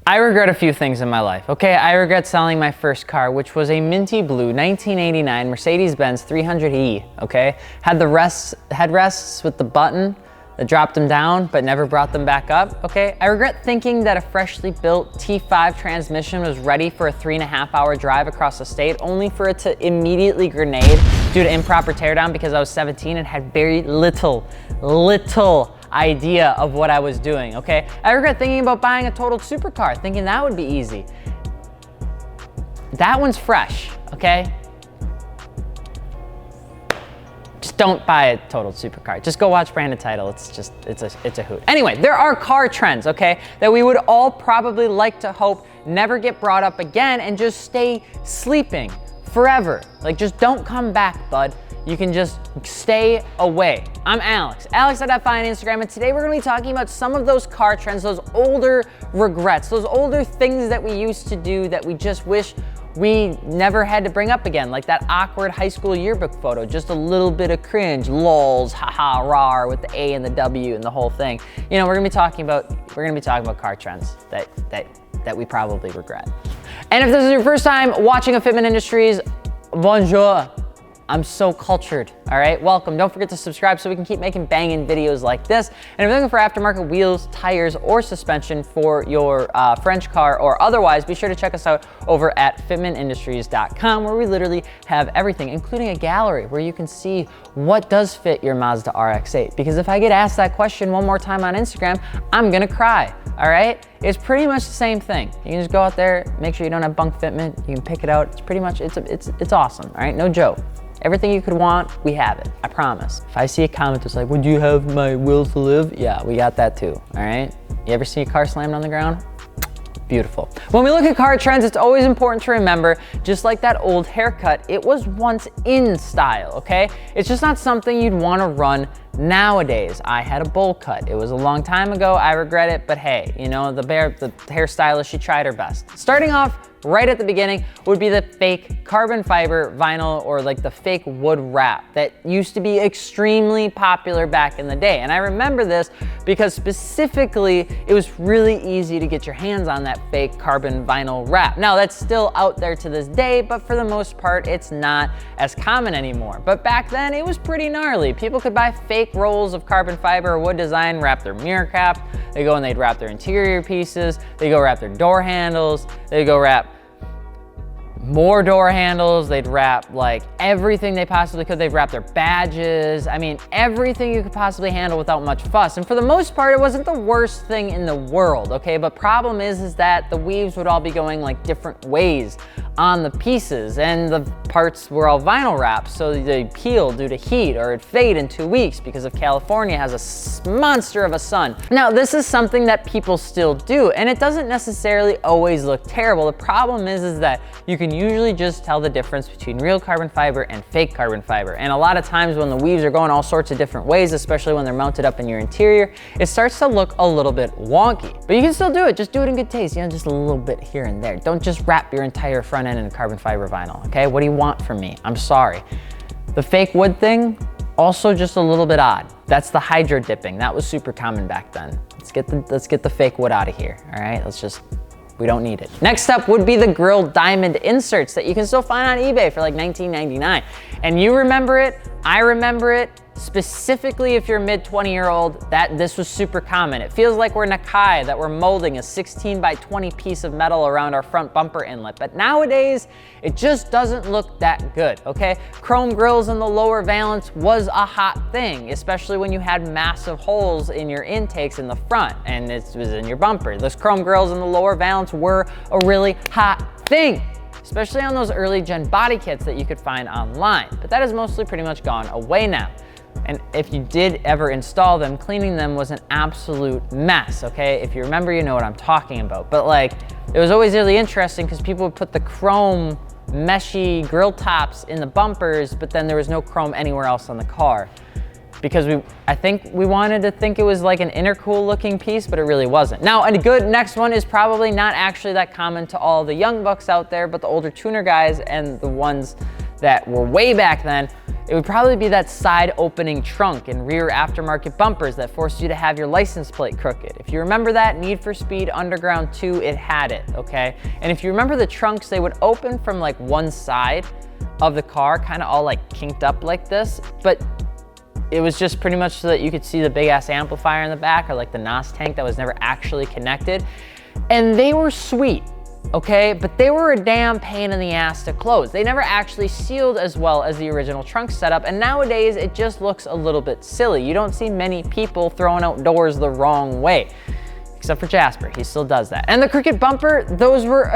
I regret a few things in my life, okay? I regret selling my first car, which was a minty blue 1989 Mercedes-Benz 300E, okay? Had the headrests with the button that dropped them down, but never brought them back up, okay? I regret thinking that a freshly built T5 transmission was ready for a 3.5-hour drive across the state, only for it to immediately grenade due to improper teardown because I was 17 and had very little idea of what I was doing, okay? I regret thinking about buying a totaled supercar, thinking that would be easy. That one's fresh, okay? Just don't buy a totaled supercar. Just go watch Branded Title. It's a hoot. Anyway, there are car trends, okay, that we would all probably like to hope never get brought up again and just stay sleeping forever. Like, just don't come back, bud. You can just stay away. I'm Alex at.fi on Instagram, and today we're gonna be talking about some of those car trends, those older regrets, those older things that we used to do that we just wish we never had to bring up again, like that awkward high school yearbook photo, just a little bit of cringe, lols, haha, rar, with the A and the W and the whole thing. You know, we're gonna be talking about car trends that we probably regret. And if this is your first time watching a Fitment Industries, bonjour. I'm so cultured, all right? Welcome. Don't forget to subscribe so we can keep making banging videos like this. And if you're looking for aftermarket wheels, tires, or suspension for your French car or otherwise, be sure to check us out over at fitmentindustries.com, where we literally have everything, including a gallery where you can see what does fit your Mazda RX-8. Because if I get asked that question one more time on Instagram, I'm gonna cry, all right? It's pretty much the same thing. You can just go out there, make sure you don't have bunk fitment, you can pick it out. It's pretty much, it's awesome, all right? No joke. Everything you could want, we have it, I promise. If I see a comment that's like, would you have my will to live? Yeah, we got that too, all right? You ever see a car slammed on the ground? Beautiful. When we look at car trends, it's always important to remember, just like that old haircut, it was once in style, okay? It's just not something you'd wanna run nowadays. I had a bowl cut. It was a long time ago, I regret it, but hey, you know, the hairstylist, she tried her best. Starting off right at the beginning would be the fake carbon fiber vinyl, or like the fake wood wrap that used to be extremely popular back in the day. And I remember this because specifically it was really easy to get your hands on that fake carbon vinyl wrap. Now that's still out there to this day, but for the most part it's not as common anymore. But back then it was pretty gnarly. People could buy fake rolls of carbon fiber or wood design, wrap their mirror caps, they go and they'd wrap their interior pieces, they go wrap their door handles, they go wrap more door handles, they'd wrap like everything they possibly could. They'd wrap their badges. I mean, everything you could possibly handle without much fuss. And for the most part, it wasn't the worst thing in the world, okay? But problem is that the weaves would all be going like different ways on the pieces, and the parts were all vinyl wrapped, so they peel due to heat, or it'd fade in 2 weeks because of California has a monster of a sun. Now, this is something that people still do, and it doesn't necessarily always look terrible. The problem is that you can usually just tell the difference between real carbon fiber and fake carbon fiber. And a lot of times when the weaves are going all sorts of different ways, especially when they're mounted up in your interior, it starts to look a little bit wonky. But you can still do it, just do it in good taste, you know, just a little bit here and there. Don't just wrap your entire front end in carbon fiber vinyl, okay? What do you want from me? I'm sorry. The fake wood thing, also just a little bit odd. That's the hydro dipping. That was super common back then. Let's get the fake wood out of here, all right? We don't need it. Next up would be the grilled diamond inserts that you can still find on eBay for like $19.99. And you remember it, I remember it. Specifically if you're a mid-20-year-old, this was super common. It feels like we're Nakai, that we're molding a 16 by 20 piece of metal around our front bumper inlet. But nowadays, it just doesn't look that good, okay? Chrome grills in the lower valance was a hot thing, especially when you had massive holes in your intakes in the front and it was in your bumper. Those chrome grills in the lower valance were a really hot thing, especially on those early gen body kits that you could find online. But that has mostly pretty much gone away now. And if you did ever install them, cleaning them was an absolute mess, okay? If you remember, you know what I'm talking about. But like, it was always really interesting because people would put the chrome meshy grill tops in the bumpers, but then there was no chrome anywhere else on the car. Because I think we wanted to think it was like an intercool looking piece, but it really wasn't. Now, a good next one is probably not actually that common to all the young bucks out there, but the older tuner guys and the ones that were way back then, It would probably be that side opening trunk and rear aftermarket bumpers that forced you to have your license plate crooked. If you remember that, Need for Speed Underground 2, it had it, okay? And if you remember the trunks, they would open from like one side of the car, kind of all like kinked up like this, but it was just pretty much so that you could see the big ass amplifier in the back, or like the NOS tank that was never actually connected. And they were sweet, okay? But they were a damn pain in the ass to close. They never actually sealed as well as the original trunk setup, and nowadays it just looks a little bit silly. You don't see many people throwing out doors the wrong way, except for Jasper, he still does that. And the crooked bumper, those were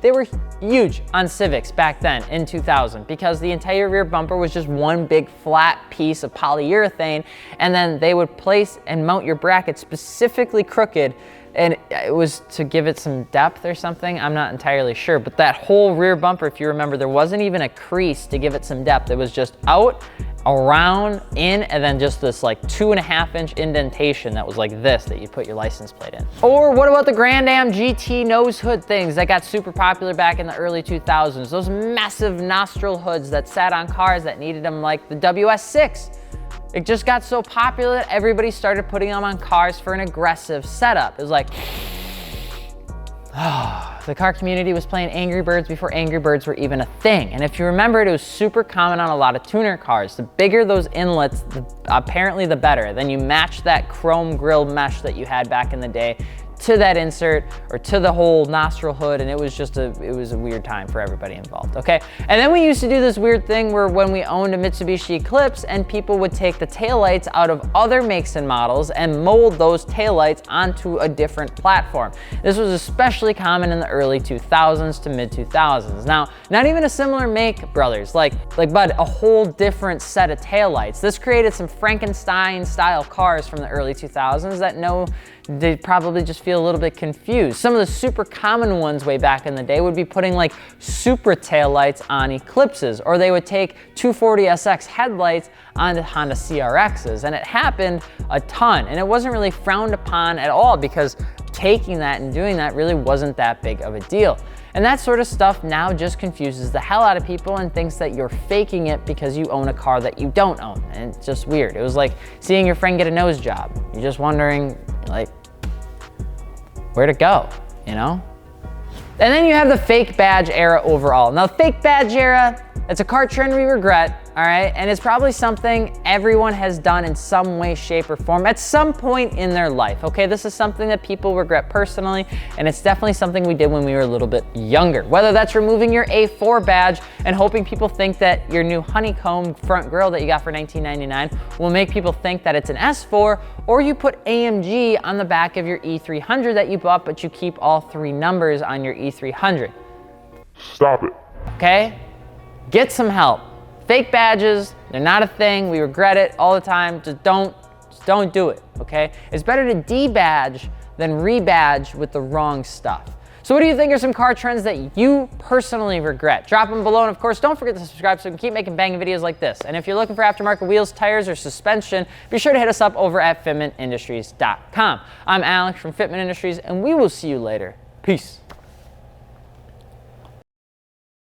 they were huge on Civics back then in 2000, because the entire rear bumper was just one big flat piece of polyurethane, and then they would place and mount your bracket specifically crooked, and it was to give it some depth or something, I'm not entirely sure. But that whole rear bumper, if you remember, there wasn't even a crease to give it some depth. It was just out, around, in, and then just this like 2.5-inch indentation that was like this, that you put your license plate in. Or what about the Grand Am GT nose hood things that got super popular back in the early 2000s? Those massive nostril hoods that sat on cars that needed them, like the WS6. It just got so popular that everybody started putting them on cars for an aggressive setup. It was like, the car community was playing Angry Birds before Angry Birds were even a thing. And if you remember, it was super common on a lot of tuner cars. The bigger those inlets, apparently the better. Then you match that chrome grille mesh that you had back in the day to that insert or to the whole nostril hood, and it was a weird time for everybody involved, okay? And then we used to do this weird thing where when we owned a Mitsubishi Eclipse, and people would take the taillights out of other makes and models and mold those taillights onto a different platform. This was especially common in the early 2000s to mid 2000s. Now, not even a similar make, brothers, but a whole different set of taillights. This created some Frankenstein style cars from the early 2000s that they probably just feel a little bit confused. Some of the super common ones way back in the day would be putting like Supra taillights on Eclipses, or they would take 240SX headlights onto Honda CRXs, and it happened a ton, and it wasn't really frowned upon at all, because taking that and doing that really wasn't that big of a deal. And that sort of stuff now just confuses the hell out of people and thinks that you're faking it because you own a car that you don't own. And it's just weird. It was like seeing your friend get a nose job. You're just wondering, like, where to go, you know? And then you have the fake badge era overall. Now, fake badge era, it's a car trend we regret, all right? And it's probably something everyone has done in some way, shape, or form at some point in their life, okay? This is something that people regret personally, and it's definitely something we did when we were a little bit younger. Whether that's removing your A4 badge and hoping people think that your new honeycomb front grille that you got for $19.99 will make people think that it's an S4, or you put AMG on the back of your E300 that you bought, but you keep all 3 numbers on your E300. Stop it. Okay? Get some help. Fake badges, they're not a thing. We regret it all the time. Just don't do it, okay? It's better to debadge than rebadge with the wrong stuff. So what do you think are some car trends that you personally regret? Drop them below, and of course, don't forget to subscribe so we can keep making banging videos like this. And if you're looking for aftermarket wheels, tires, or suspension, be sure to hit us up over at fitmentindustries.com. I'm Alex from Fitment Industries, and we will see you later. Peace.